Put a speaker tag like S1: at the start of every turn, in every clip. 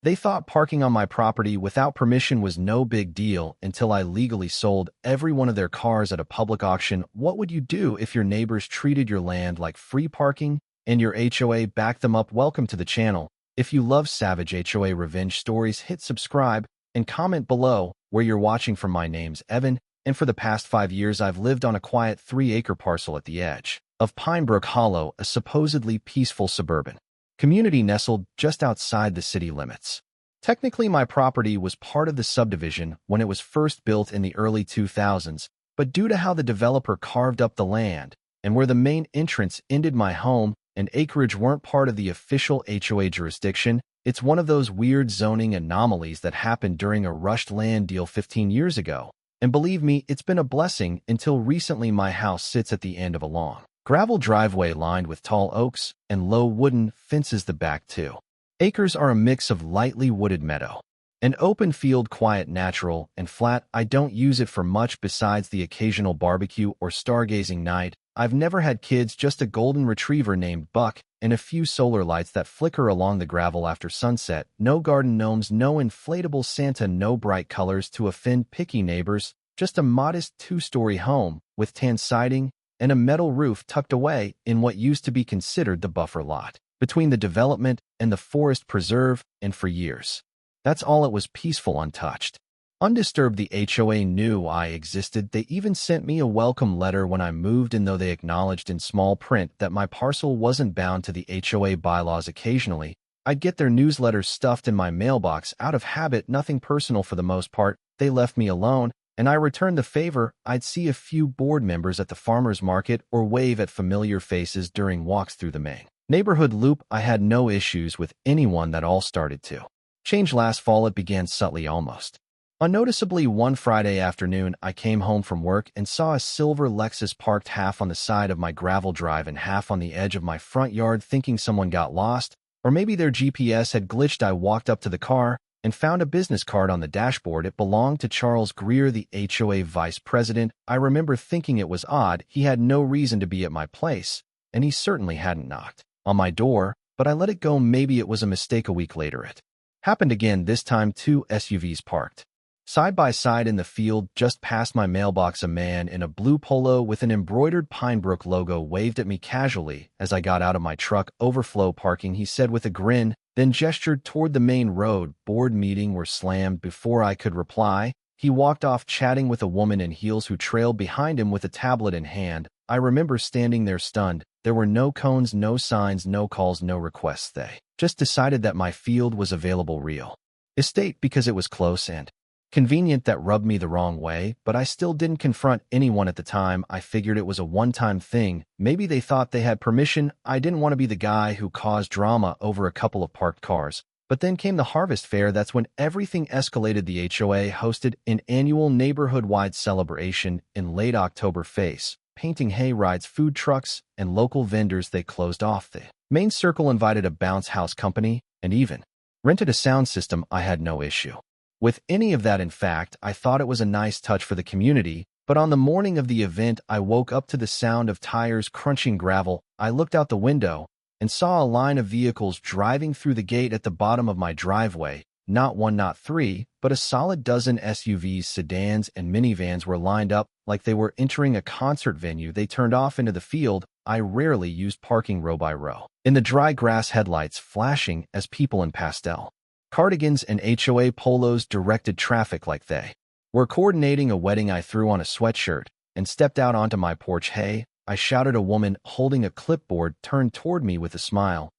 S1: They thought parking on my property without permission was no big deal until I legally sold every one of their cars at a public auction. What would you do if your neighbors treated your land like free parking and your HOA backed them up? Welcome to the channel. If you love savage HOA revenge stories, hit subscribe and comment below where you're watching from. My name's Evan, and for the past 5 years I've lived on a quiet 3-acre parcel at the edge of Pinebrook Hollow, a supposedly peaceful suburban community nestled just outside the city limits. Technically, my property was part of the subdivision when it was first built in the early 2000s, but due to how the developer carved up the land and where the main entrance ended, my home and acreage weren't part of the official HOA jurisdiction. It's one of those weird zoning anomalies that happened during a rushed land deal 15 years ago. And believe me, it's been a blessing until recently. My house sits at the end of a long gravel driveway lined with tall oaks and low wooden fences. The back 2 acres are a mix of lightly wooded meadow, an open field, quiet, natural, and flat. I don't use it for much besides the occasional barbecue or stargazing night. I've never had kids, just a golden retriever named Buck and a few solar lights that flicker along the gravel after sunset. No garden gnomes, no inflatable Santa, no bright colors to offend picky neighbors. Just a modest 2-story home with tan siding and a metal roof tucked away in what used to be considered the buffer lot between the development and the forest preserve, and for years, that's all it was, peaceful, untouched, undisturbed. The HOA knew I existed. They even sent me a welcome letter when I moved in, though they acknowledged in small print that my parcel wasn't bound to the HOA bylaws. Occasionally, I'd get their newsletters stuffed in my mailbox out of habit, nothing personal for the most part. They left me alone, and I returned the favor. I'd see a few board members at the farmer's market or wave at familiar faces during walks through the main neighborhood loop. I had no issues with anyone. That all started to change last fall. It began subtly, almost unnoticeably. One Friday afternoon, I came home from work and saw a silver Lexus parked half on the side of my gravel drive and half on the edge of my front yard. Thinking someone got lost, or maybe their GPS had glitched, I walked up to the car and found a business card on the dashboard. It belonged to Charles Greer, the HOA vice president. I remember thinking it was odd. He had no reason to be at my place, and he certainly hadn't knocked on my door, but I let it go. Maybe it was a mistake. A week later, it happened again. This time 2 SUVs parked side by side in the field just past my mailbox. A man in a blue polo with an embroidered Pinebrook logo waved at me casually as I got out of my truck. "Overflow parking," he said with a grin, then gestured toward the main road. "Board meeting." Were slammed. Before I could reply, he walked off, chatting with a woman in heels who trailed behind him with a tablet in hand. I remember standing there stunned. There were no cones, no signs, no calls, no requests. They just decided that my field was available real estate because it was close and convenient. That rubbed me the wrong way, but I still didn't confront anyone at the time. I figured it was a one-time thing. Maybe they thought they had permission. I didn't want to be the guy who caused drama over a couple of parked cars. But then came the harvest fair. That's when everything escalated. The HOA hosted an annual neighborhood-wide celebration in late October. Face painting, hay rides, food trucks, and local vendors. They closed off the main circle, invited a bounce house company, and even rented a sound system. I had no issue with any of that. In fact, I thought it was a nice touch for the community. But on the morning of the event, I woke up to the sound of tires crunching gravel. I looked out the window and saw a line of vehicles driving through the gate at the bottom of my driveway. Not one, not 3, but a solid dozen SUVs, sedans, and minivans were lined up like they were entering a concert venue. They turned off into the field. I rarely used parking, row by row in the dry grass, headlights flashing as people in pastel cardigans and HOA polos directed traffic like they were coordinating a wedding. I threw on a sweatshirt and stepped out onto my porch. "Hey," I shouted. A woman holding a clipboard turned toward me with a smile.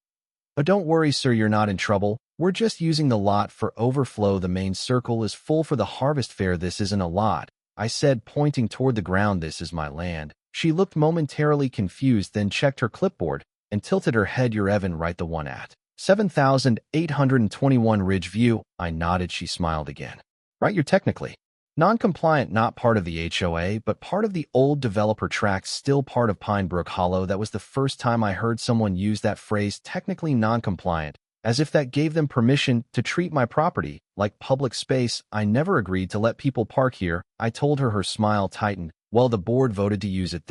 S1: "Oh, don't worry, sir, you're not in trouble. We're just using the lot for overflow. The main circle is full for the harvest fair." "This isn't a lot," I said, pointing toward the ground. "This is my land." She looked momentarily confused, then checked her clipboard and tilted her head. "You're Evan, right? The one at 7821 Ridgeview." I nodded. She smiled again. "Right, you're technically non-compliant, not part of the HOA, but part of the old developer tracts, still part of Pinebrook Hollow." That was the first time I heard someone use that phrase, technically non-compliant, as if that gave them permission to treat my property like public space. "I never agreed to let people park here," I told her. Her smile tightened. "Well, the board voted to use it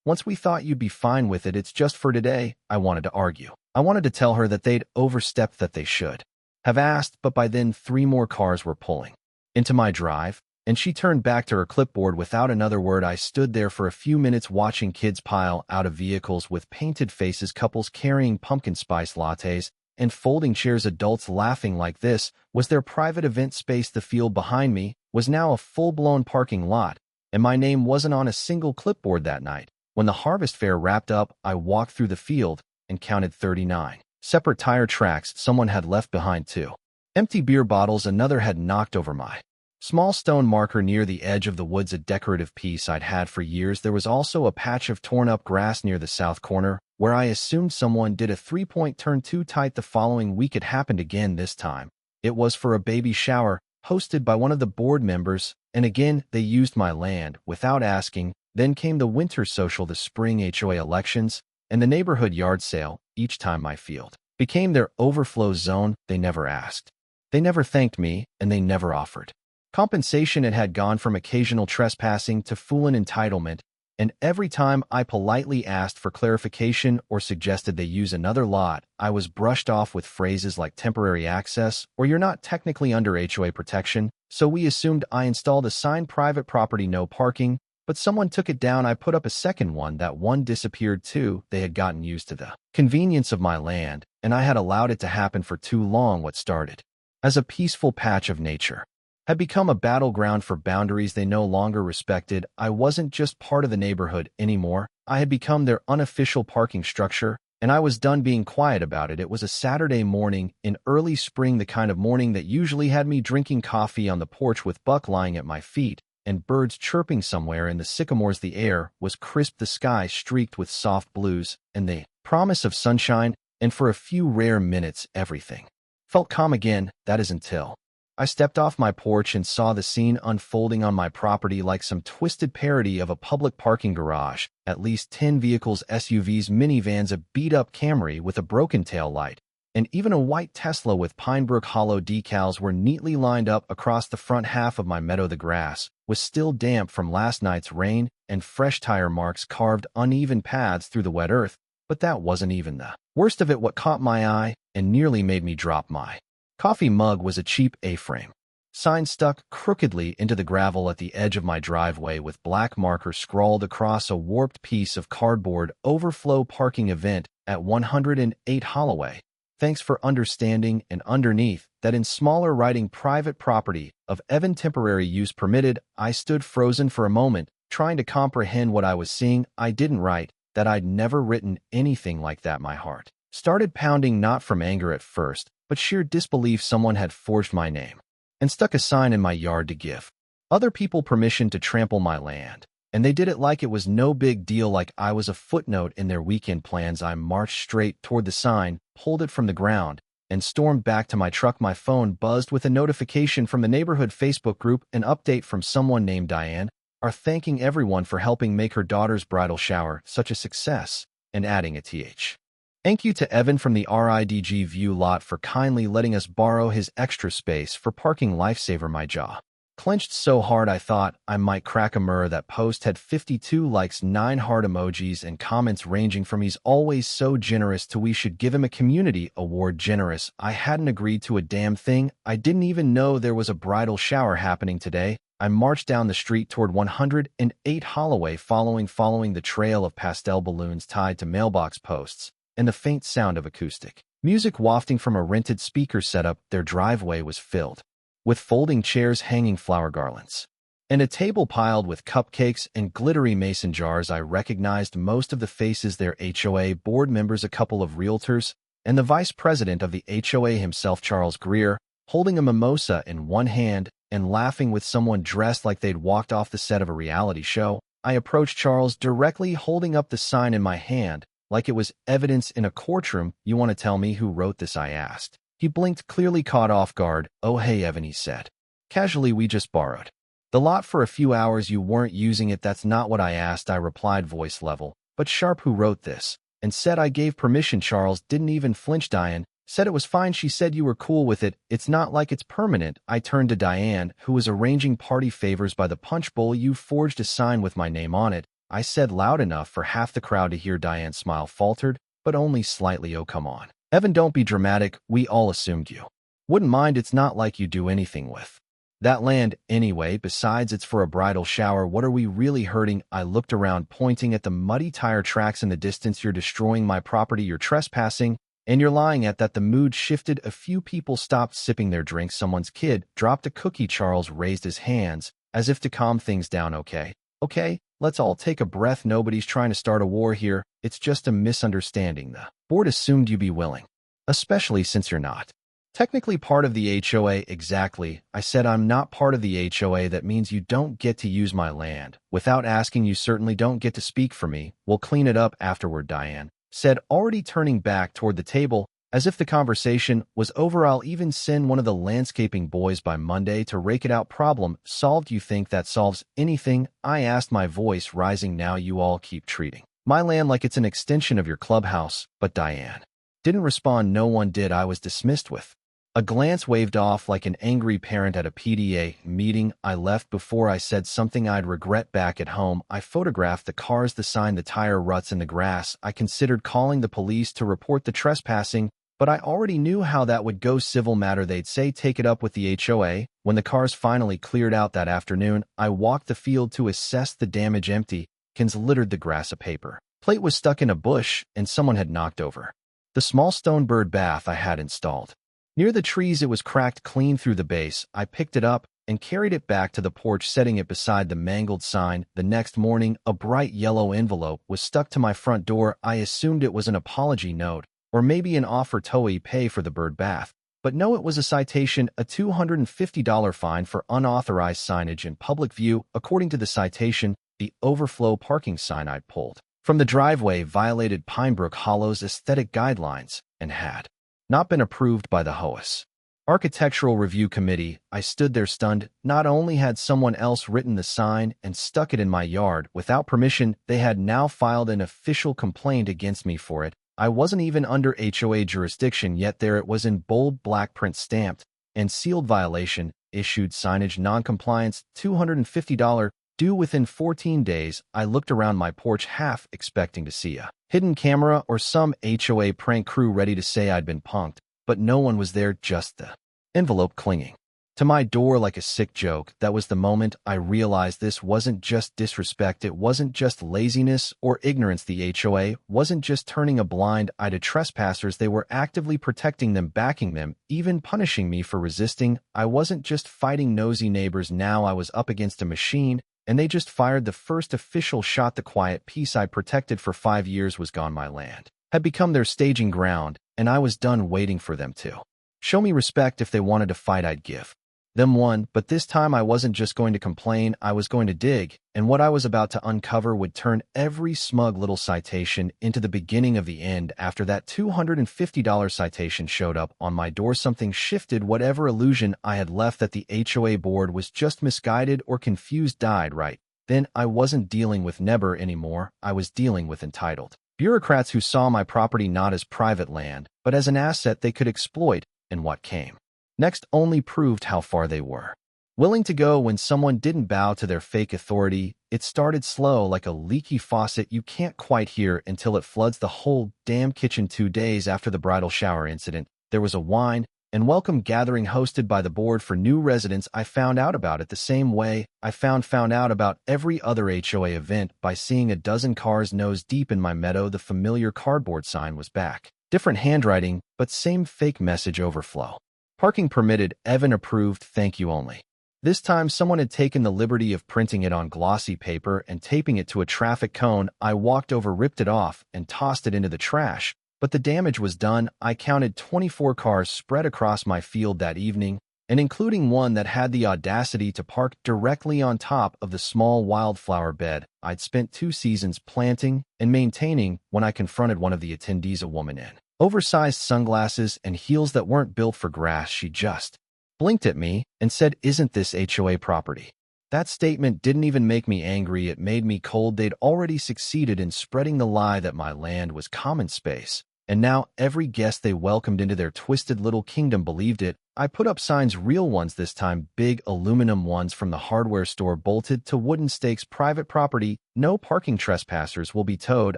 S1: once. We thought you'd be fine with it. It's just for today." I wanted to argue. I wanted to tell her that they'd overstepped, that they should have asked, but by then 3 more cars were pulling into my drive, and she turned back to her clipboard without another word. I stood there for a few minutes watching kids pile out of vehicles with painted faces, couples carrying pumpkin spice lattes, and folding chairs, adults laughing like this was their private event space. The field behind me was now a full-blown parking lot, and my name wasn't on a single clipboard that night. When the harvest fair wrapped up, I walked through the field and counted 39 separate tire tracks someone had left behind too. Empty beer bottles another had knocked over my small stone marker near the edge of the woods, a decorative piece I'd had for years. There was also a patch of torn-up grass near the south corner, where I assumed someone did a three-point turn too tight. The following week it happened again. This time, it was for a baby shower hosted by one of the board members, and again they used my land without asking. Then came the winter social, the spring HOA elections, and the neighborhood yard sale. Each time my field became their overflow zone. They never asked. They never thanked me, and they never offered compensation. It had gone from occasional trespassing to full entitlement, and every time I politely asked for clarification or suggested they use another lot, I was brushed off with phrases like temporary access or you're not technically under HOA protection, so we assumed I installed a sign, private property, no parking, but someone took it down. I put up a second one. That one disappeared too. They had gotten used to the convenience of my land, and I had allowed it to happen for too long. What started as a peaceful patch of nature had become a battleground for boundaries they no longer respected. I wasn't just part of the neighborhood anymore. I had become their unofficial parking structure, and I was done being quiet about it. It was a Saturday morning in early spring, the kind of morning that usually had me drinking coffee on the porch with Buck lying at my feet and birds chirping somewhere in the sycamores. The air was crisp, the sky streaked with soft blues and the promise of sunshine, and for a few rare minutes everything felt calm again. That is until I stepped off my porch and saw the scene unfolding on my property like some twisted parody of a public parking garage. At least 10 vehicles, SUVs, minivans, a beat-up Camry with a broken tail light, and even a white Tesla with Pinebrook Hollow decals were neatly lined up across the front half of my meadow. The grass was still damp from last night's rain, and fresh tire marks carved uneven paths through the wet earth. But that wasn't even the worst of it. What caught my eye and nearly made me drop my coffee mug was a cheap A-frame sign stuck crookedly into the gravel at the edge of my driveway with black marker scrawled across a warped piece of cardboard: overflow parking event at 108 Holloway. Thanks for understanding. And underneath that, in smaller writing, private property of Evan, temporary use permitted. I stood frozen for a moment, trying to comprehend what I was seeing. I didn't write that. I'd never written anything like that. My heart started pounding, not from anger at first, but sheer disbelief. Someone had forged my name and stuck a sign in my yard to give other people permission to trample my land. And they did it like it was no big deal, like I was a footnote in their weekend plans. I marched straight toward the sign, pulled it from the ground, and stormed back to my truck. My phone buzzed with a notification from the neighborhood Facebook group, an update from someone named Diane, are thanking everyone for helping make her daughter's bridal shower such a success, and adding a TH. Thank you to Evan from the RIDG View lot for kindly letting us borrow his extra space for parking. Lifesaver. My jaw clenched so hard I thought I might crack a mirror. That post had 52 likes, 9 heart emojis, and comments ranging from "he's always so generous" to "we should give him a community award." Generous. I hadn't agreed to a damn thing. I didn't even know there was a bridal shower happening today. I marched down the street toward 108 Holloway, following the trail of pastel balloons tied to mailbox posts and the faint sound of acoustic music wafting from a rented speaker setup. Their driveway was filled with folding chairs, hanging flower garlands, and a table piled with cupcakes and glittery mason jars. I recognized most of the faces, their HOA board members, a couple of realtors, and the vice president of the HOA himself, Charles Greer, holding a mimosa in one hand and laughing with someone dressed like they'd walked off the set of a reality show. I approached Charles directly, holding up the sign in my hand like it was evidence in a courtroom. "You want to tell me who wrote this?" I asked. He blinked, clearly caught off guard. "Oh, hey, Evan," he said casually, "we just borrowed the lot for a few hours. You weren't using it." "That's not what I asked," I replied, voice level but sharp. "Who wrote this and said I gave permission?" Charles didn't even flinch. "Diane said it was fine. She said you were cool with it. It's not like it's permanent." I turned to Diane, who was arranging party favors by the punch bowl. "You forged a sign with my name on it," I said loud enough for half the crowd to hear. Diane's smile faltered, but only slightly. "Oh, come on, Evan, don't be dramatic. We all assumed you Wouldn't mind, it's not like you do anything with that land anyway. Besides, it's for a bridal shower. What are we really hurting? I looked around, pointing at the muddy tire tracks in the distance. You're destroying my property. You're trespassing. And you're lying. At that, the mood shifted. A few people stopped sipping their drinks. Someone's kid dropped a cookie. Charles raised his hands as if to calm things down. Okay, let's all take a breath. Nobody's trying to start a war here. It's just a misunderstanding. The board assumed you'd be willing, especially since you're not technically part of the HOA. Exactly. I said I'm not part of the HOA. That means you don't get to use my land. Without asking, you certainly don't get to speak for me. We'll clean it up afterward, Diane said, already turning back toward the table. As if the conversation was over, I'll even send one of the landscaping boys by Monday to rake it out. Problem solved. You think that solves anything? I asked, my voice rising. Now you all keep treating my land like it's an extension of your clubhouse. But Diane didn't respond. No one did. I was dismissed with a glance, waved off like an angry parent at a PTA meeting. I left before I said something I'd regret. Back at home, I photographed the cars, the sign, the tire ruts in the grass. I considered calling the police to report the trespassing, but I already knew how that would go. Civil matter, they'd say. Take it up with the HOA. When the cars finally cleared out that afternoon, I walked the field to assess the damage. Empty cans littered the grass. A paper plate was stuck in a bush, and someone had knocked over the small stone bird bath I had installed near the trees. It was cracked clean through the base. I picked it up and carried it back to the porch, setting it beside the mangled sign. The next morning, a bright yellow envelope was stuck to my front door. I assumed it was an apology note, or maybe an offer to pay for the bird bath. But no, it was a citation, a $250 fine for unauthorized signage in public view. According to the citation, the overflow parking sign I'd pulled from the driveway violated Pinebrook Hollow's aesthetic guidelines and had not been approved by the HOA's Architectural Review Committee. I stood there stunned. Not only had someone else written the sign and stuck it in my yard without permission, they had now filed an official complaint against me for it. I wasn't even under HOA jurisdiction, yet there it was in bold black print, stamped and sealed: violation, issued signage noncompliance, $250, due within 14 days. I looked around my porch, half expecting to see a hidden camera or some HOA prank crew ready to say I'd been punked, but no one was there, just the envelope clinging to my door like a sick joke. That was the moment I realized this wasn't just disrespect, it wasn't just laziness or ignorance. The HOA wasn't just turning a blind eye to trespassers, they were actively protecting them, backing them, even punishing me for resisting. I wasn't just fighting nosy neighbors, now I was up against a machine, and they just fired the first official shot. The quiet peace I protected for 5 years was gone. My land had become their staging ground, and I was done waiting for them to show me respect. If they wanted to fight, I'd give them one, but this time I wasn't just going to complain, I was going to dig, and what I was about to uncover would turn every smug little citation into the beginning of the end. After that $250 citation showed up on my door, something shifted. Whatever illusion I had left that the HOA board was just misguided or confused died right then. I wasn't dealing with Neber anymore, I was dealing with entitled bureaucrats who saw my property not as private land, but as an asset they could exploit, and what came next only proved how far they were willing to go when someone didn't bow to their fake authority. It started slow, like a leaky faucet you can't quite hear until it floods the whole damn kitchen. 2 days after the bridal shower incident, there was a wine and welcome gathering hosted by the board for new residents. I found out about it the same way I found out about every other HOA event, by seeing a dozen cars nose deep in my meadow. The familiar cardboard sign was back, different handwriting, but same fake message: overflow parking permitted, Evan approved, thank you only. This time someone had taken the liberty of printing it on glossy paper and taping it to a traffic cone. I walked over, ripped it off, and tossed it into the trash. But the damage was done. I counted 24 cars spread across my field that evening, and including one that had the audacity to park directly on top of the small wildflower bed I'd spent 2 seasons planting and maintaining. When I confronted one of the attendees, a woman in oversized sunglasses and heels that weren't built for grass, she just blinked at me and said, "Isn't this HOA property?" That statement didn't even make me angry, it made me cold. They'd already succeeded in spreading the lie that my land was common space, and now every guest they welcomed into their twisted little kingdom believed it. I put up signs, real ones this time, big aluminum ones from the hardware store, bolted to wooden stakes: private property, no parking, trespassers will be towed.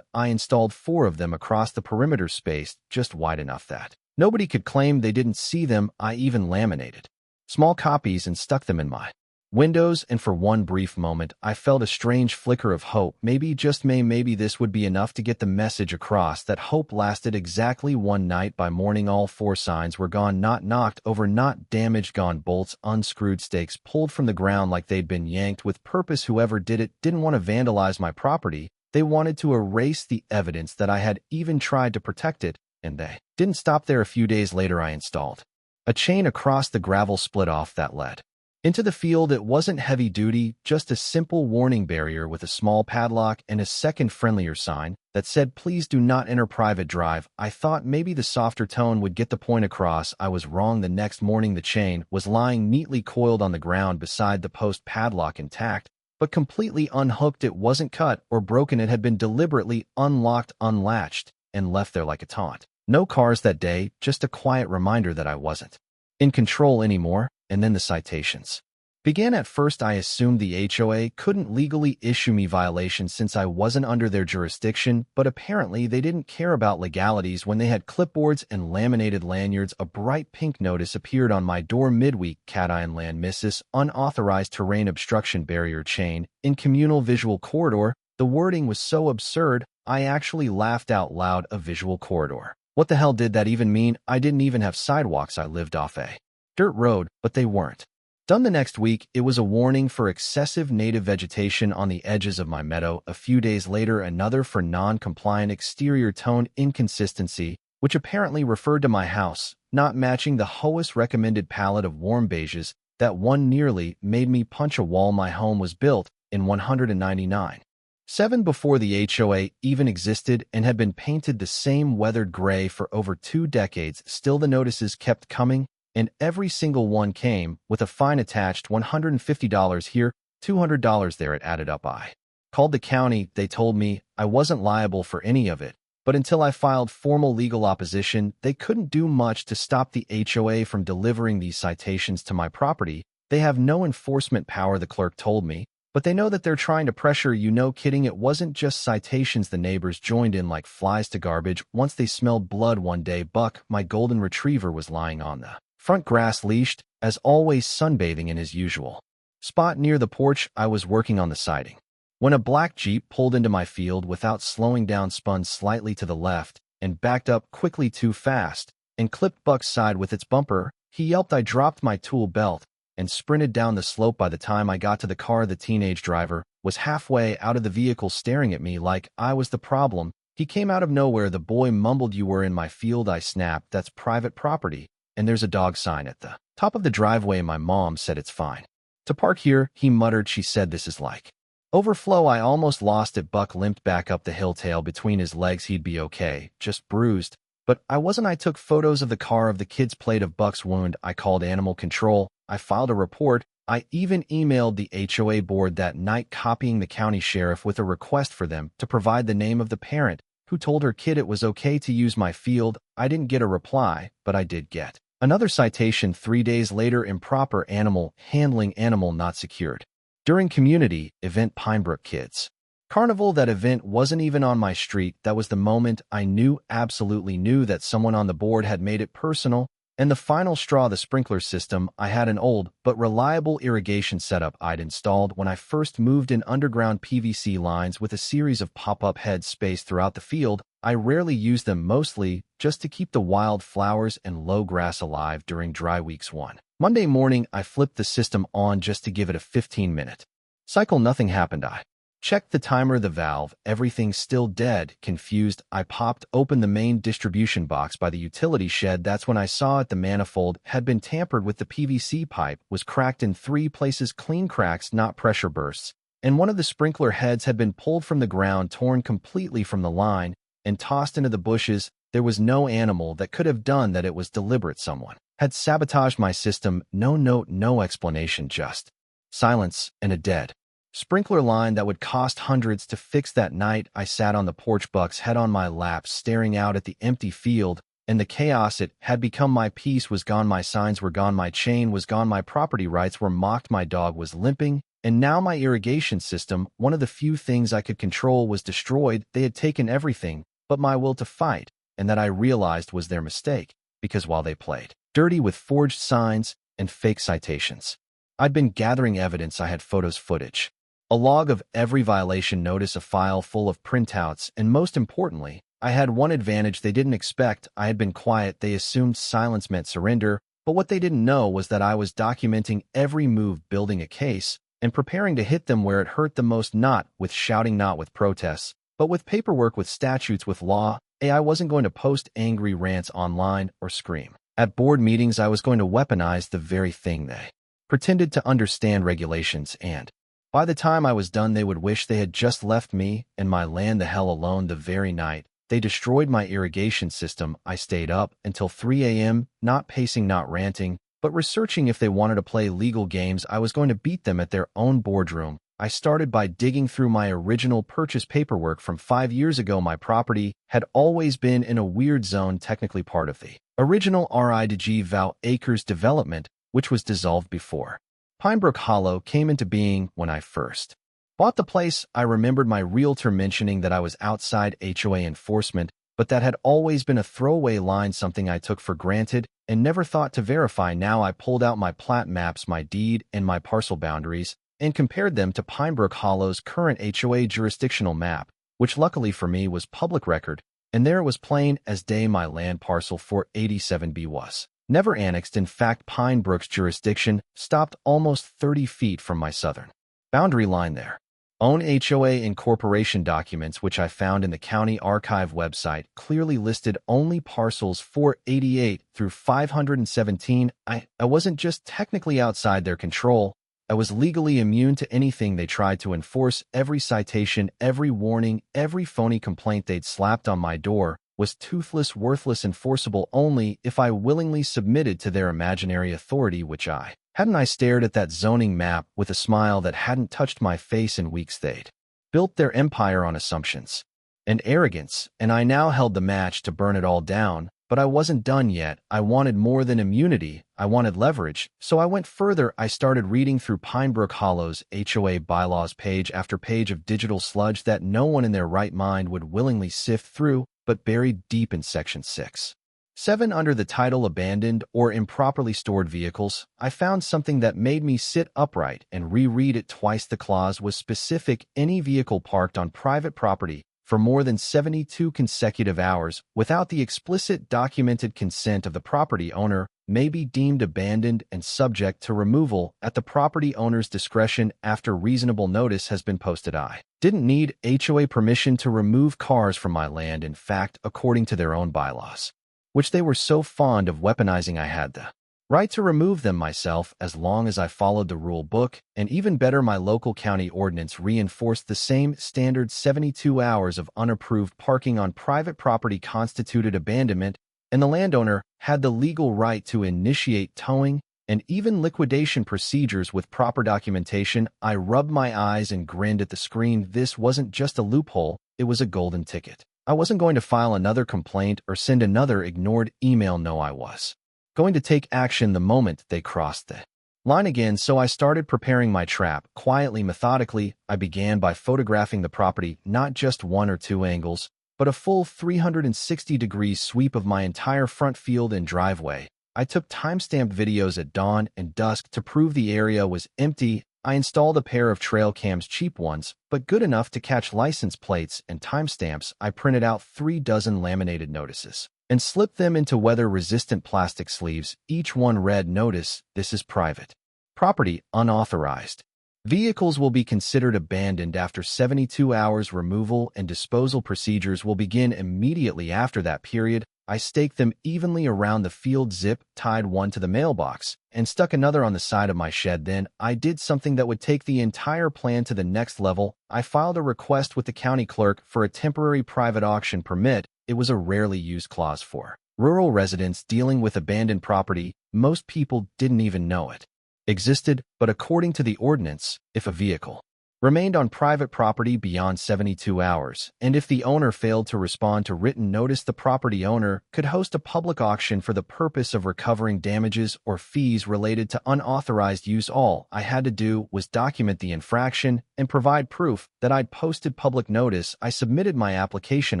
S1: I installed 4 of them across the perimeter, space just wide enough that Nobody could claim they didn't see them. I even laminated small copies and stuck them in my windows, and for one brief moment, I felt a strange flicker of hope. Maybe, just maybe this would be enough to get the message across. That hope lasted exactly one night. By morning, all four signs were gone, not knocked over, not damaged, gone. Bolts unscrewed, stakes pulled from the ground like they'd been yanked with purpose. Whoever did it didn't want to vandalize my property. They wanted to erase the evidence that I had even tried to protect it, and they didn't stop there. A few days later, I installed a chain across the gravel split-off that led into the field. It wasn't heavy duty, just a simple warning barrier with a small padlock and a second, friendlier sign that said, "Please do not enter private drive." I thought maybe the softer tone would get the point across. I was wrong. The next morning, the chain was lying neatly coiled on the ground beside the post, padlock intact, but completely unhooked. It wasn't cut or broken. It had been deliberately unlocked, unlatched, and left there like a taunt. No cars that day, just a quiet reminder that I wasn't in control anymore. And then the citations began. At first, I assumed the HOA couldn't legally issue me violations since I wasn't under their jurisdiction, but apparently they didn't care about legalities when they had clipboards and laminated lanyards. A bright pink notice appeared on my door midweek: cation land missus, unauthorized terrain obstruction, barrier chain in communal visual corridor. The wording was so absurd, I actually laughed out loud. A visual corridor? What the hell did that even mean? I didn't even have sidewalks. I lived off a dirt road, but they weren't done. The next week, it was a warning for excessive native vegetation on the edges of my meadow. A few days later, another for non-compliant exterior tone inconsistency, which apparently referred to my house not matching the HOA's recommended palette of warm beiges. That one nearly made me punch a wall. My home was built in 199.7 before the HOA even existed and had been painted the same weathered gray for over 2 decades. Still, the notices kept coming, and every single one came with a fine attached: $150 here, $200 there. It added up. I called the county. They told me I wasn't liable for any of it, but until I filed formal legal opposition, they couldn't do much to stop the HOA from delivering these citations to my property. They have no enforcement power, the clerk told me, but they know that they're trying to pressure you. No kidding. It wasn't just citations. The neighbors joined in like flies to garbage once they smelled blood. One day, Buck, my golden retriever, was lying on the front grass, leashed, as always, sunbathing in his usual spot near the porch. I was working on the siding when a black Jeep pulled into my field without slowing down, spun slightly to the left, and backed up quickly too fast and clipped Buck's side with its bumper. He yelped. I dropped my tool belt and sprinted down the slope. By the time I got to the car, the teenage driver was halfway out of the vehicle, staring at me like I was the problem. He came out of nowhere. The boy mumbled, "You were in my field." I snapped, "That's private property, and there's a dog sign at the top of the driveway. My mom said it's fine to park here." He muttered, "She said this is like overflow." I almost lost it. Buck limped back up the hill, tail between his legs. He'd be okay, just bruised. But I wasn't. I took photos of the car, of the kid's plate, of Buck's wound. I called animal control. I filed a report. I even emailed the HOA board that night, copying the county sheriff with a request for them to provide the name of the parent who told her kid it was okay to use my field. I didn't get a reply, but I did get another citation 3 days later: improper animal handling, animal not secured during community event, Pinebrook Kids Carnival. That event wasn't even on my street. That was the moment I knew, absolutely knew, that someone on the board had made it personal. And the final straw, the sprinkler system. I had an old but reliable irrigation setup I'd installed when I first moved in: underground PVC lines with a series of pop-up heads spaced throughout the field. I rarely used them, mostly just to keep the wild flowers and low grass alive during dry weeks. One Monday morning, I flipped the system on just to give it a 15-minute cycle. Nothing happened. I checked the timer, the valve, everything still dead. Confused, I popped open the main distribution box by the utility shed. That's when I saw it. The manifold had been tampered with. The PVC pipe was cracked in 3 places, clean cracks, not pressure bursts. And one of the sprinkler heads had been pulled from the ground, torn completely from the line, and tossed into the bushes. There was no animal that could have done that. It was deliberate. Someone had sabotaged my system. No note, no explanation, just silence and a dead sprinkler line that would cost hundreds to fix. That night, I sat on the porch, Buck's head on my lap, staring out at the empty field, and the chaos it had become. My peace was gone. My signs were gone. My chain was gone. My property rights were mocked. My dog was limping. And now my irrigation system, one of the few things I could control, was destroyed. They had taken everything but my will to fight, and that I realized was their mistake, because while they played dirty with forged signs and fake citations, I'd been gathering evidence. I had photos, footage, a log of every violation notice, a file full of printouts, and most importantly, I had one advantage they didn't expect. I had been quiet. They assumed silence meant surrender, but what they didn't know was that I was documenting every move, building a case, and preparing to hit them where it hurt the most, not with shouting, not with protests, but with paperwork, with statutes, with law. I wasn't going to post angry rants online or scream at board meetings. I was going to weaponize the very thing they pretended to understand, regulations, and by the time I was done, they would wish they had just left me and my land the hell alone. The very night they destroyed my irrigation system, I stayed up until 3 a.m., not pacing, not ranting, but researching. If they wanted to play legal games, I was going to beat them at their own boardroom. I started by digging through my original purchase paperwork from 5 years ago. My property had always been in a weird zone, technically part of the original RIDG Val Acres development, which was dissolved before Pinebrook Hollow came into being. When I first bought the place, I remembered my realtor mentioning that I was outside HOA enforcement, but that had always been a throwaway line, something I took for granted and never thought to verify. Now I pulled out my plat maps, my deed, and my parcel boundaries, and compared them to Pinebrook Hollow's current HOA jurisdictional map, which luckily for me was public record, and there it was plain as day. My land parcel 487B was never annexed. In fact, Pinebrook's jurisdiction stopped almost 30 feet from my southern boundary line. Their own HOA incorporation documents, which I found in the county archive website, clearly listed only parcels 488 through 517. I wasn't just technically outside their control, I was legally immune to anything they tried to enforce. Every citation, every warning, every phony complaint they'd slapped on my door was toothless, worthless, enforceable only if I willingly submitted to their imaginary authority, which I hadn't. I stared at that zoning map with a smile that hadn't touched my face in weeks. They'd built their empire on assumptions and arrogance, and I now held the match to burn it all down. But I wasn't done yet. I wanted more than immunity. I wanted leverage. So I went further. I started reading through Pinebrook Hollow's HOA bylaws, page after page of digital sludge that no one in their right mind would willingly sift through. But buried deep in Section 6.7 under the title Abandoned or Improperly Stored Vehicles, I found something that made me sit upright and reread it twice. The clause was specific: any vehicle parked on private property for more than 72 consecutive hours without the explicit documented consent of the property owner may be deemed abandoned and subject to removal at the property owner's discretion after reasonable notice has been posted. I didn't need HOA permission to remove cars from my land. In fact, according to their own bylaws, which they were so fond of weaponizing, I had the right to remove them myself as long as I followed the rule book, and even better, my local county ordinance reinforced the same standard. 72 hours of unapproved parking on private property constituted abandonment, and the landowner had the legal right to initiate towing and even liquidation procedures with proper documentation. I rubbed my eyes and grinned at the screen. This wasn't just a loophole, it was a golden ticket. I wasn't going to file another complaint or send another ignored email. No, I was going to take action the moment they crossed the line again. So I started preparing my trap. Quietly, methodically, I began by photographing the property, not just one or two angles, but a full 360-degree sweep of my entire front field and driveway. I took time-stamped videos at dawn and dusk to prove the area was empty. I installed a pair of trail cams, cheap ones, but good enough to catch license plates and timestamps. I printed out 3 dozen laminated notices and slipped them into weather-resistant plastic sleeves. Each one read, "Notice, this is private property, unauthorized. Vehicles will be considered abandoned after 72 hours. Removal and disposal procedures will begin immediately after that period." I staked them evenly around the field, zip-tied one to the mailbox, and stuck another on the side of my shed. Then I did something that would take the entire plan to the next level. I filed a request with the county clerk for a temporary private auction permit. It was a rarely used clause for rural residents dealing with abandoned property. Most people didn't even know it existed, but according to the ordinance, if a vehicle remained on private property beyond 72 hours, and if the owner failed to respond to written notice, the property owner could host a public auction for the purpose of recovering damages or fees related to unauthorized use. All I had to do was document the infraction and provide proof that I'd posted public notice. I submitted my application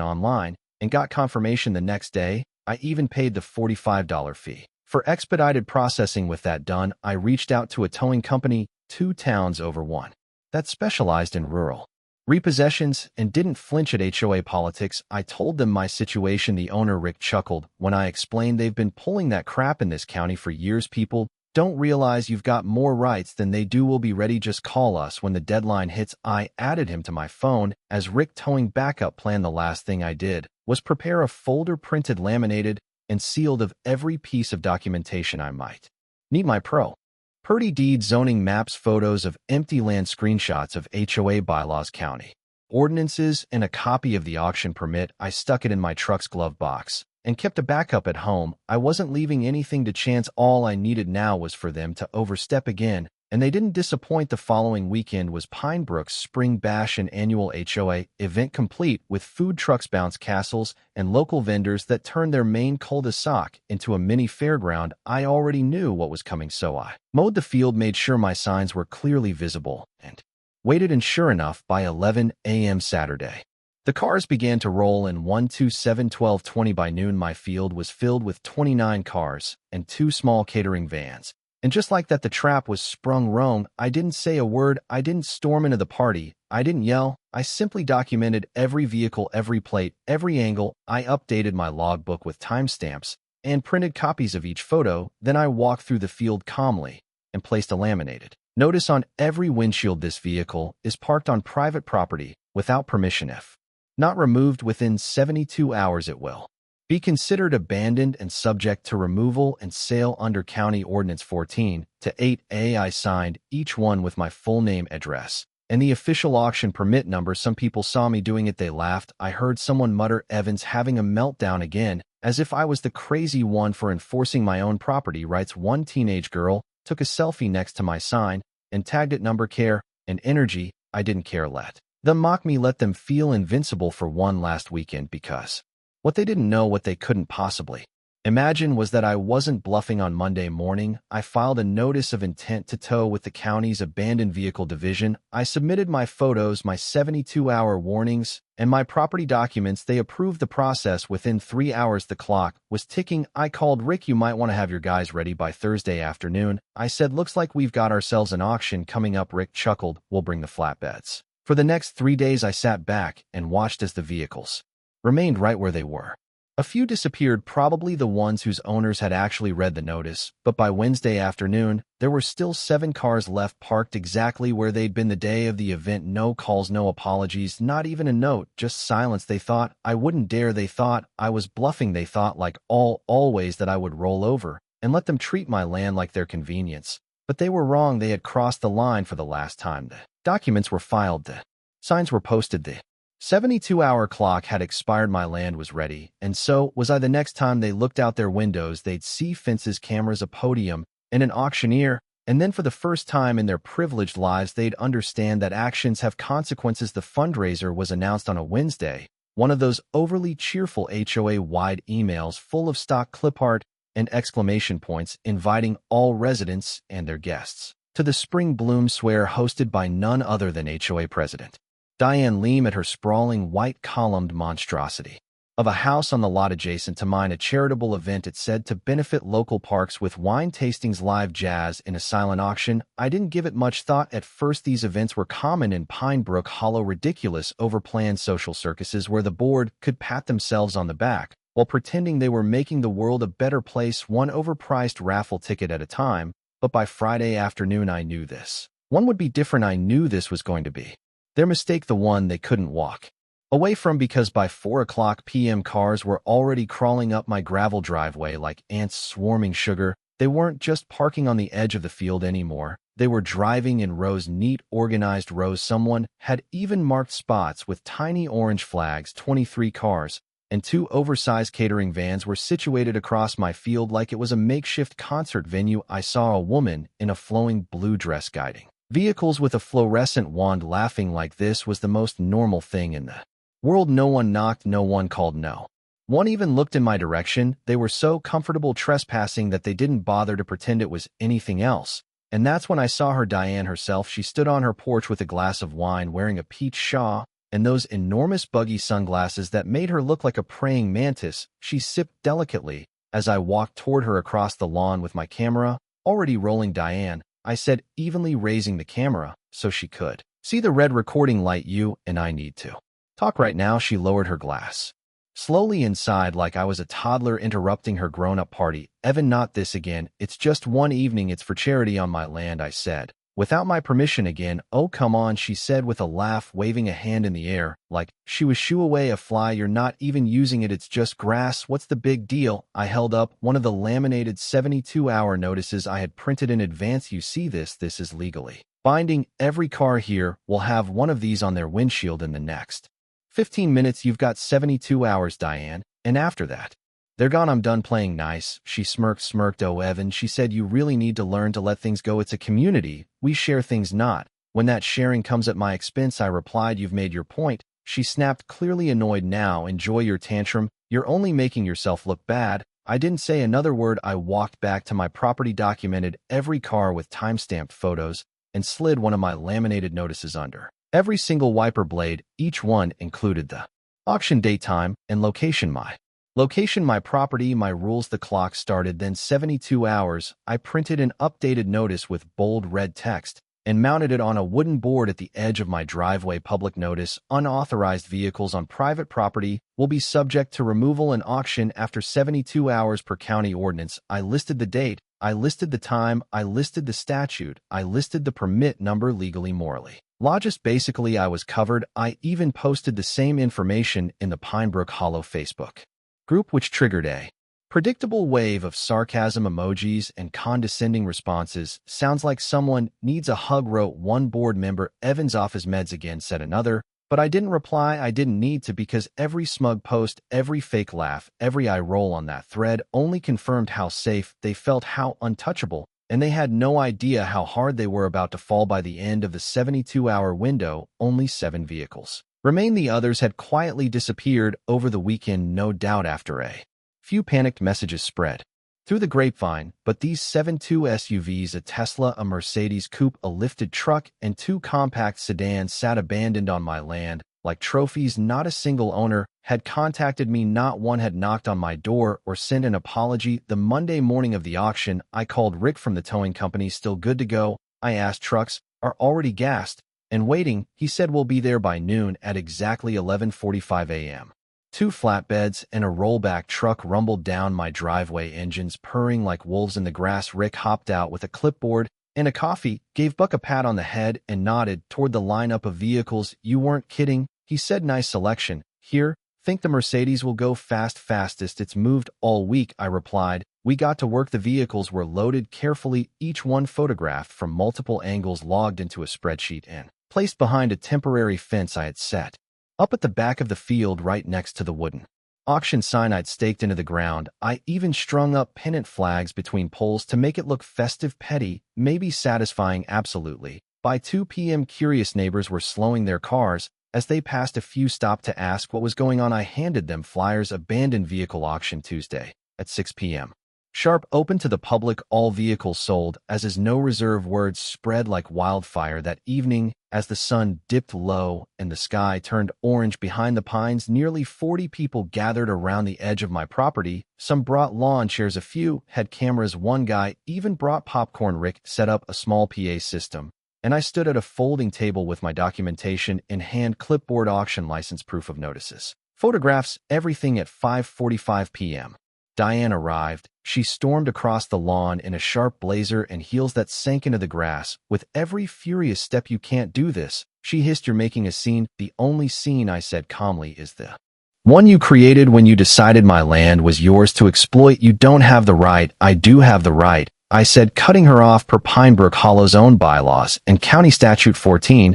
S1: online and got confirmation the next day. I even paid the $45 fee. For expedited processing with that done, I reached out to a towing company 2 towns over one that specialized in rural repossessions and didn't flinch at HOA politics. I told them my situation. The owner, Rick, chuckled when I explained they've been pulling that crap in this county for years. People don't realize you've got more rights than they do. We'll be ready. Just call us when the deadline hits. I added him to my phone as Rick towing backup plan. The last thing I did was prepare a folder printed, laminated, and sealed of every piece of documentation I might need. My property deed, zoning maps, photos of empty land, screenshots of HOA bylaws, county ordinances, and a copy of the auction permit. I stuck it in my truck's glove box and kept a backup at home. I wasn't leaving anything to chance. All I needed now was for them to overstep again, and they didn't disappoint. The following weekend was Pine Brook's Spring Bash, an annual HOA event complete with food trucks, bounce castles, and local vendors that turned their main cul-de-sac into a mini fairground. I already knew what was coming, so I mowed the field, made sure my signs were clearly visible, and waited. And sure enough, by 11 a.m. Saturday, the cars began to roll in 1, 2, 7, 12, 20. By noon, my field was filled with 29 cars and 2 small catering vans. And just like that, the trap was sprung wrong. I didn't say a word. I didn't storm into the party. I didn't yell. I simply documented every vehicle, every plate, every angle. I updated my logbook with timestamps and printed copies of each photo. Then I walked through the field calmly and placed a laminated notice on every windshield: this vehicle is parked on private property without permission. If not removed within 72 hours, it will be considered abandoned and subject to removal and sale under County Ordinance 14 to 8A. I signed each one with my full name, address, and the official auction permit number. Some people saw me doing it. They laughed. I heard someone mutter, "Evan's having a meltdown again," as if I was the crazy one for enforcing my own property rights. One teenage girl took a selfie next to my sign and tagged it number, care, and energy. I didn't care. Let them mock me. Let them feel invincible for one last weekend, because what they didn't know, what they couldn't possibly imagine, was that I wasn't bluffing. On Monday morning, I filed a notice of intent to tow with the county's abandoned vehicle division. I submitted my photos, my 72-hour warnings, and my property documents. They approved the process within 3 hours. The clock was ticking. I called Rick. "You might want to have your guys ready by Thursday afternoon." I said, "Looks like we've got ourselves an auction coming up." Rick chuckled. "We'll bring the flatbeds." For the next 3 days, I sat back and watched as the vehicles remained right where they were. A few disappeared, probably the ones whose owners had actually read the notice, but by Wednesday afternoon, there were still 7 cars left, parked exactly where they'd been the day of the event. No calls, no apologies, not even a note, just silence. They thought I wouldn't dare. They thought I was bluffing. They thought, like always, that I would roll over and let them treat my land like their convenience. But they were wrong. They had crossed the line for the last time. The documents were filed. The signs were posted. The 72-hour clock had expired. My land was ready, and so was I. The next time they looked out their windows, they'd see fences, cameras, a podium, and an auctioneer. And then for the first time in their privileged lives, they'd understand that actions have consequences. The fundraiser was announced on a Wednesday, one of those overly cheerful HOA-wide emails full of stock clip art and exclamation points inviting all residents and their guests to the Spring Bloom Swear, hosted by none other than HOA President Diane Leem at her sprawling white-columned monstrosity of a house on the lot adjacent to mine. A charitable event, it said, to benefit local parks with wine tastings, live jazz, and a silent auction. I didn't give it much thought at first. These events were common in Pine Brook Hollow, ridiculous, overplanned social circuses where the board could pat themselves on the back while pretending they were making the world a better place, one overpriced raffle ticket at a time. But by Friday afternoon, I knew this one would be different. I knew this was going to be their mistake, the one they couldn't walk away from, because by 4 p.m. cars were already crawling up my gravel driveway like ants swarming sugar. They weren't just parking on the edge of the field anymore. They were driving in rows, neat, organized rows. Someone had even marked spots with tiny orange flags. 23 cars and 2 oversized catering vans were situated across my field like it was a makeshift concert venue. I saw a woman in a flowing blue dress guiding vehicles with a fluorescent wand, laughing like this was the most normal thing in the world. No one knocked, no one called, no one even looked in my direction. They were so comfortable trespassing that they didn't bother to pretend it was anything else. And that's when I saw her, Diane herself. She stood on her porch with a glass of wine, wearing a peach shawl and those enormous buggy sunglasses that made her look like a praying mantis. She sipped delicately as I walked toward her across the lawn with my camera already rolling. Diane, I said, evenly raising the camera so she could see the red recording light. You and I need to talk right now. She lowered her glass slowly inside like I was a toddler interrupting her grown-up party. Evan, not this again. It's just one evening. It's for charity on my land, I said. Without my permission again. Oh, come on, she said with a laugh, waving a hand in the air, like she was shoo away a fly. You're not even using it. It's just grass. What's the big deal? I held up one of the laminated 72-hour notices I had printed in advance. You see this? This is legally binding. Every car here will have one of these on their windshield in the next 15 minutes. You've got 72 hours, Diane, and after that, they're gone. I'm done playing nice. She smirked. Oh, Evan, she said, you really need to learn to let things go. It's a community. We share things, not when that sharing comes at my expense. I replied, you've made your point. She snapped, clearly annoyed. Now enjoy your tantrum. You're only making yourself look bad. I didn't say another word. I walked back to my property, documented every car with timestamped photos, and slid one of my laminated notices under every single wiper blade. Each one included the auction date, time, and location. My location, my property, my rules. The clock started then. 72 hours. I printed an updated notice with bold red text and mounted it on a wooden board at the edge of my driveway. Public notice: unauthorized vehicles on private property will be subject to removal and auction after 72 hours per county ordinance. I listed the date, I listed the time, I listed the statute, I listed the permit number. Legally, morally, logist. Basically, I was covered. I even posted the same information in the Pinebrook Hollow Facebook group, which triggered a predictable wave of sarcasm emojis and condescending responses. Sounds like someone needs a hug, wrote one board member. Evan's off his meds again, said another. But I didn't reply. I didn't need to, because every smug post, every fake laugh, every eye roll on that thread only confirmed how safe they felt, how untouchable, and they had no idea how hard they were about to fall. By the end of the 72-hour window, only 7 vehicles remained. The others had quietly disappeared over the weekend, no doubt after a few panicked messages spread through the grapevine. But these 7 SUVs, a Tesla, a Mercedes coupe, a lifted truck, and 2 compact sedans, sat abandoned on my land like trophies. Not a single owner had contacted me. Not one had knocked on my door or sent an apology. The Monday morning of the auction, I called Rick from the towing company. Still good to go? I asked. Trucks are already gassed and waiting, he said. We'll be there by noon. At exactly 11:45 a.m., 2 flatbeds and a rollback truck rumbled down my driveway, engines purring like wolves in the grass. Rick hopped out with a clipboard and a coffee, gave Buck a pat on the head, and nodded toward the lineup of vehicles. You weren't kidding, he said. Nice selection. Here, think the Mercedes will go fastest. It's moved all week, I replied. We got to work. The vehicles were loaded carefully, each one photographed from multiple angles, logged into a spreadsheet, and placed behind a temporary fence I had set up at the back of the field right next to the wooden auction sign I'd staked into the ground. I even strung up pennant flags between poles to make it look festive. Petty, maybe satisfying, absolutely. By 2 p.m., curious neighbors were slowing their cars. As they passed, a few stopped to ask what was going on. I handed them flyers. Abandoned vehicle auction Tuesday at 6 p.m. sharp, open to the public, all vehicles sold. As is no reserve. Words spread like wildfire that evening as the sun dipped low and the sky turned orange behind the pines. Nearly 40 people gathered around the edge of my property. Some brought lawn chairs, a few had cameras, one guy even brought popcorn. Rick set up a small PA system, and I stood at a folding table with my documentation in hand, clipboard, auction license, proof of notices, photographs, everything. At 5:45 p.m., Diane arrived. She stormed across the lawn in a sharp blazer and heels that sank into the grass with every furious step. You can't do this, she hissed. You're making a scene. The only scene, I said calmly, is the one you created when you decided my land was yours to exploit. You don't have the right. I do have the right, I said, cutting her off. Per Pinebrook Hollow's own bylaws and County Statute 14-8A,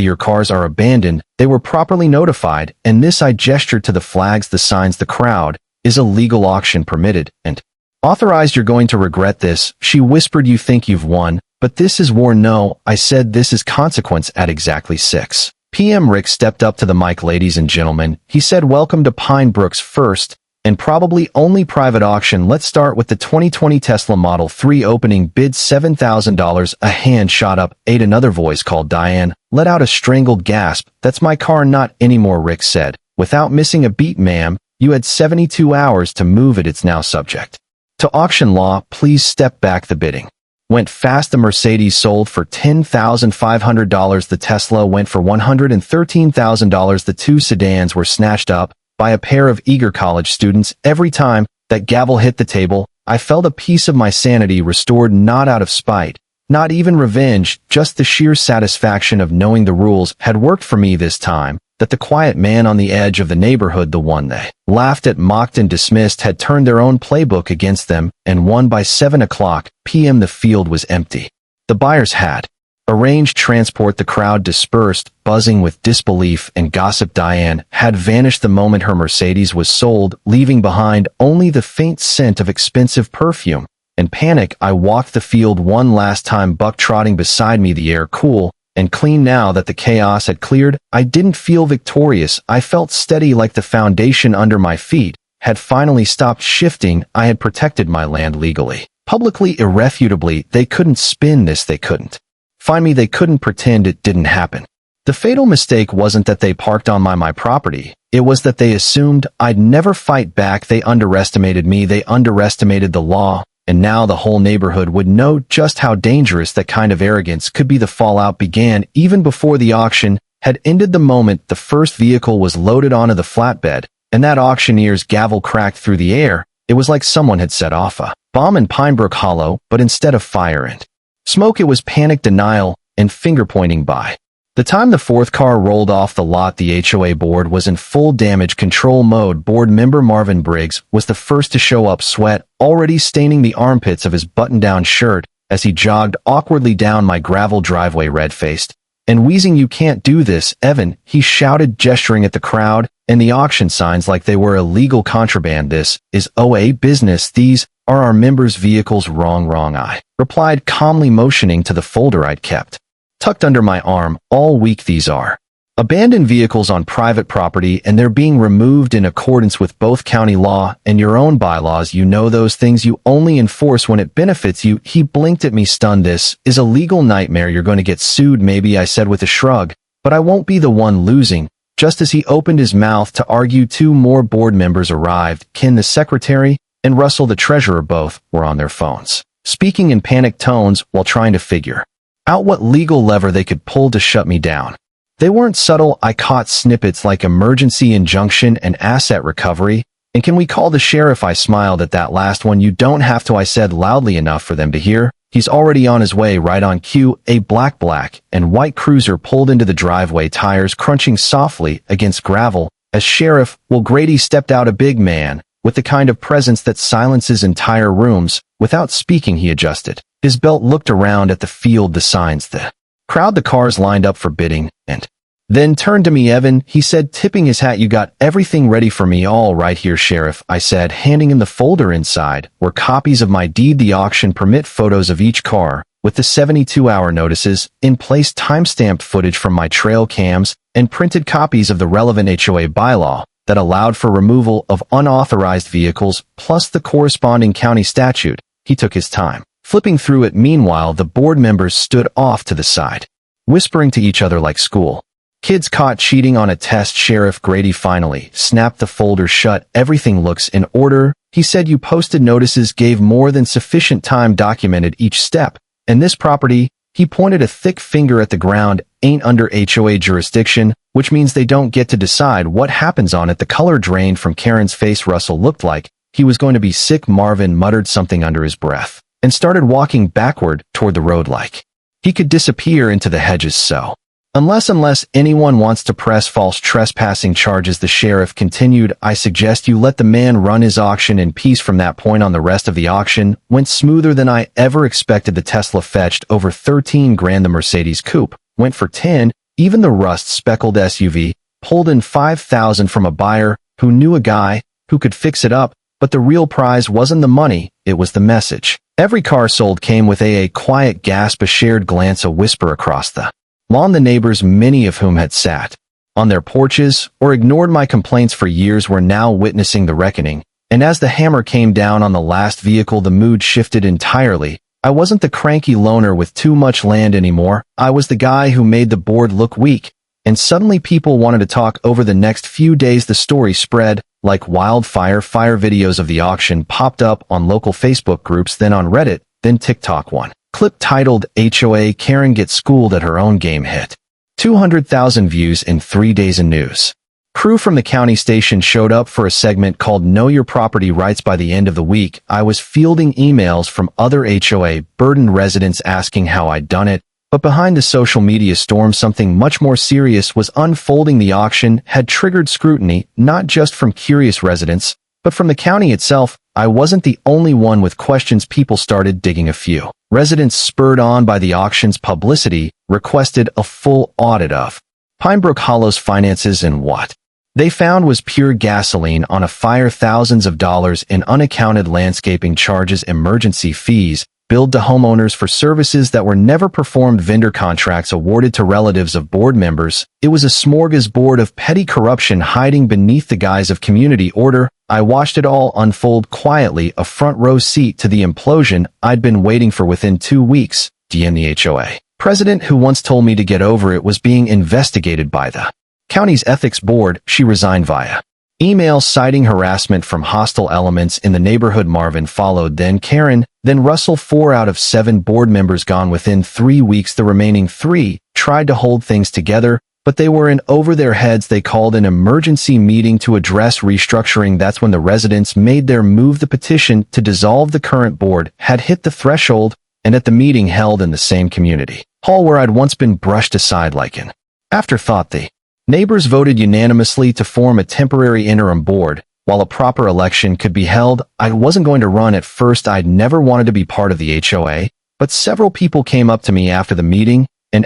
S1: your cars are abandoned. They were properly notified, and this, I gestured to the flags, the signs, the crowd, is a legal auction, permitted and authorized. You're going to regret this, she whispered. You think you've won, but this is war. No, I said, this is consequence. At exactly 6 p.m., Rick stepped up to the mic. Ladies and gentlemen, he said, welcome to Pinebrook's first and probably only private auction. Let's start with the 2020 Tesla Model 3 opening bid $7,000. A hand shot up. Another voice called Diane, let out a strangled gasp. That's my car, not anymore, Rick said. Without missing a beat, ma'am, you had 72 hours to move it. It's now subject to auction law. Please step back. The bidding went fast. The Mercedes sold for $10,500. The Tesla went for $113,000. The two sedans were snatched up by a pair of eager college students. Every time that gavel hit the table, I felt a piece of my sanity restored, not out of spite, not even revenge, just the sheer satisfaction of knowing the rules had worked for me this time, that the quiet man on the edge of the neighborhood, the one they laughed at, mocked, and dismissed, had turned their own playbook against them and won. By 7 p.m. the field was empty. The buyers had arranged transport. The crowd dispersed, buzzing with disbelief and gossip. Diane had vanished the moment her Mercedes was sold, leaving behind only the faint scent of expensive perfume. In panic, I walked the field one last time, Buck trotting beside me, the air cool and clean now that the chaos had cleared. I didn't feel victorious. I felt steady, like the foundation under my feet had finally stopped shifting. I had protected my land legally, publicly, irrefutably. They couldn't spin this. They couldn't find me. They couldn't pretend it didn't happen. The fatal mistake wasn't that they parked on my property. It was that they assumed I'd never fight back. They underestimated me. They underestimated the law. And now the whole neighborhood would know just how dangerous that kind of arrogance could be. The fallout began even before the auction had ended. The moment the first vehicle was loaded onto the flatbed and that auctioneer's gavel cracked through the air, it was like someone had set off a bomb in Pinebrook Hollow, but instead of fire and smoke, it was panic, denial, and finger-pointing. By the time the fourth car rolled off the lot, the HOA board was in full damage control mode. Board member Marvin Briggs was the first to show up, sweat already staining the armpits of his button-down shirt as he jogged awkwardly down my gravel driveway, red-faced and wheezing. You can't do this, Evan, he shouted, gesturing at the crowd and the auction signs like they were illegal contraband. This is OA business. These are our members' vehicles. Wrong, I replied calmly, motioning to the folder I'd kept tucked under my arm all week. These are abandoned vehicles on private property, and they're being removed in accordance with both county law and your own bylaws. You know those things. You only enforce when it benefits you. He blinked at me, stunned. This is a legal nightmare. You're going to get sued, maybe, I said with a shrug, but I won't be the one losing. Just as he opened his mouth to argue, two more board members arrived. Ken, the secretary, and Russell, the treasurer, both were on their phones, speaking in panicked tones while trying to figure out what legal lever they could pull to shut me down. They weren't subtle. I caught snippets like emergency injunction and asset recovery. And can we call the sheriff? I smiled at that last one. You don't have to, I said loudly enough for them to hear. He's already on his way, right on cue. A black and white cruiser pulled into the driveway, tires crunching softly against gravel as Sheriff Will Grady stepped out, a big man with the kind of presence that silences entire rooms. Without speaking, he adjusted his belt, looked around at the field, the signs, the crowd, the cars lined up for bidding, and then turned to me. Evan, he said, tipping his hat, you got everything ready for me? All right here, Sheriff, I said, handing him the folder. Inside were copies of my deed, the auction permit, photos of each car with the 72-hour notices in place, timestamped footage from my trail cams, and printed copies of the relevant HOA bylaw that allowed for removal of unauthorized vehicles, plus the corresponding county statute. He took his time flipping through it. Meanwhile, the board members stood off to the side, whispering to each other like school kids caught cheating on a test. Sheriff Grady finally snapped the folder shut. Everything looks in order, he said. You posted notices, gave more than sufficient time, documented each step. And this property, he pointed a thick finger at the ground, ain't under HOA jurisdiction, which means they don't get to decide what happens on it. The color drained from Karen's face. Russell looked like he was going to be sick. Marvin muttered something under his breath and started walking backward toward the road like he could disappear into the hedges. So, unless anyone wants to press false trespassing charges, the sheriff continued, I suggest you let the man run his auction in peace. From that point on, the rest of the auction went smoother than I ever expected. The Tesla fetched over 13 grand. The Mercedes coupe went for 10. Even the rust-speckled SUV pulled in 5,000 from a buyer who knew a guy who could fix it up. But the real prize wasn't the money, it was the message. Every car sold came with a quiet gasp, a shared glance, a whisper across the lawn. The neighbors, many of whom had sat on their porches or ignored my complaints for years, were now witnessing the reckoning. And as the hammer came down on the last vehicle, the mood shifted entirely. I wasn't the cranky loner with too much land anymore. I was the guy who made the board look weak. And suddenly people wanted to talk. Over the next few days, the story spread like wildfire. Fire videos of the auction popped up on local Facebook groups, then on Reddit, then TikTok. One clip titled HOA Karen Gets Schooled at Her Own Game hit 200,000 views in 3 days in news. Crew from the county station showed up for a segment called Know Your Property Rights. By the end of the week, I was fielding emails from other HOA-burdened residents asking how I'd done it, but behind the social media storm, something much more serious was unfolding. The auction had triggered scrutiny, not just from curious residents, but from the county itself. I wasn't the only one with questions. People started digging. A few residents, spurred on by the auction's publicity, requested a full audit of Pinebrook Hollow's finances, and what they found was pure gasoline on a fire. Thousands of dollars in unaccounted landscaping charges, emergency fees billed to homeowners for services that were never performed, vendor contracts awarded to relatives of board members. It was a smorgasbord of petty corruption hiding beneath the guise of community order. I watched it all unfold quietly, a front row seat to the implosion I'd been waiting for. Within 2 weeks, DM the HOA president who once told me to get over it was being investigated by the county's ethics board. She resigned via email, citing harassment from hostile elements in the neighborhood. Marvin followed, then Karen, then Russell. 4 out of 7 board members gone within 3 weeks. The remaining 3 tried to hold things together, but they were in over their heads. They called an emergency meeting to address restructuring. That's when the residents made their move. The petition to dissolve the current board had hit the threshold, and at the meeting held in the same community hall where I'd once been brushed aside like an afterthought, the neighbors voted unanimously to form a temporary interim board while a proper election could be held. I wasn't going to run at first. I'd never wanted to be part of the HOA, but several people came up to me after the meeting and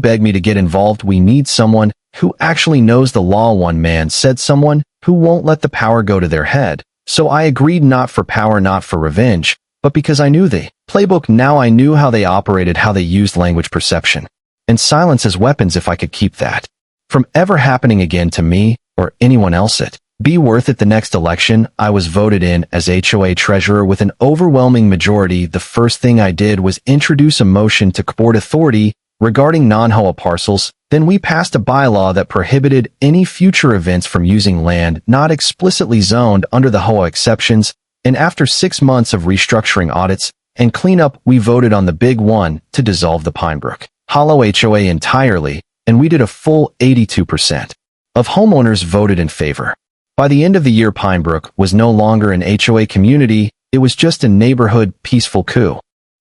S1: begged me to get involved. We need someone who actually knows the law. One man said, someone who won't let the power go to their head. So I agreed, not for power, not for revenge, but because I knew the playbook. Now I knew how they operated, how they used language, perception, and silence as weapons. If I could keep that from ever happening again to me or anyone else, it be worth it. The next election, I was voted in as HOA treasurer with an overwhelming majority. The first thing I did was introduce a motion to board authority regarding non-HOA parcels. Then we passed a bylaw that prohibited any future events from using land not explicitly zoned under the HOA exceptions. And after 6 months of restructuring, audits, and cleanup, we voted on the big one to dissolve the Pinebrook Hollow HOA entirely, and we did a full 82% of homeowners voted in favor. By the end of the year, Pinebrook was no longer an HOA community. It was just a neighborhood peaceful coup.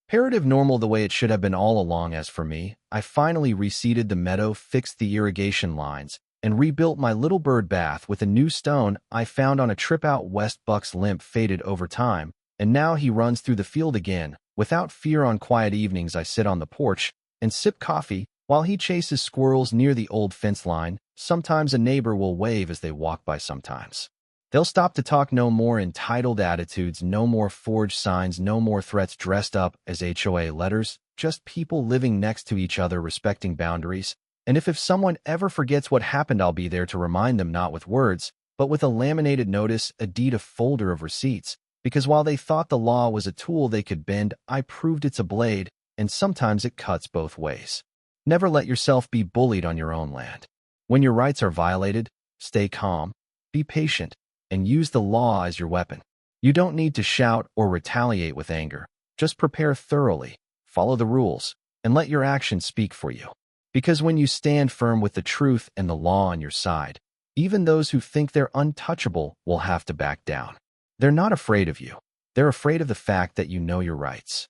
S1: Comparative normal, the way it should have been all along. As for me, I finally reseeded the meadow, fixed the irrigation lines, and rebuilt my little bird bath with a new stone I found on a trip out west. Buck's limp faded over time, and now he runs through the field again without fear. On quiet evenings, I sit on the porch and sip coffee while he chases squirrels near the old fence line. Sometimes a neighbor will wave as they walk by. Sometimes they'll stop to talk. No more entitled attitudes, no more forged signs, no more threats dressed up as HOA letters, just people living next to each other, respecting boundaries. And if someone ever forgets what happened, I'll be there to remind them, not with words, but with a laminated notice, a deed, a folder of receipts. Because while they thought the law was a tool they could bend, I proved it's a blade, and sometimes it cuts both ways. Never let yourself be bullied on your own land. When your rights are violated, stay calm, be patient, and use the law as your weapon. You don't need to shout or retaliate with anger. Just prepare thoroughly, follow the rules, and let your actions speak for you. Because when you stand firm with the truth and the law on your side, even those who think they're untouchable will have to back down. They're not afraid of you. They're afraid of the fact that you know your rights.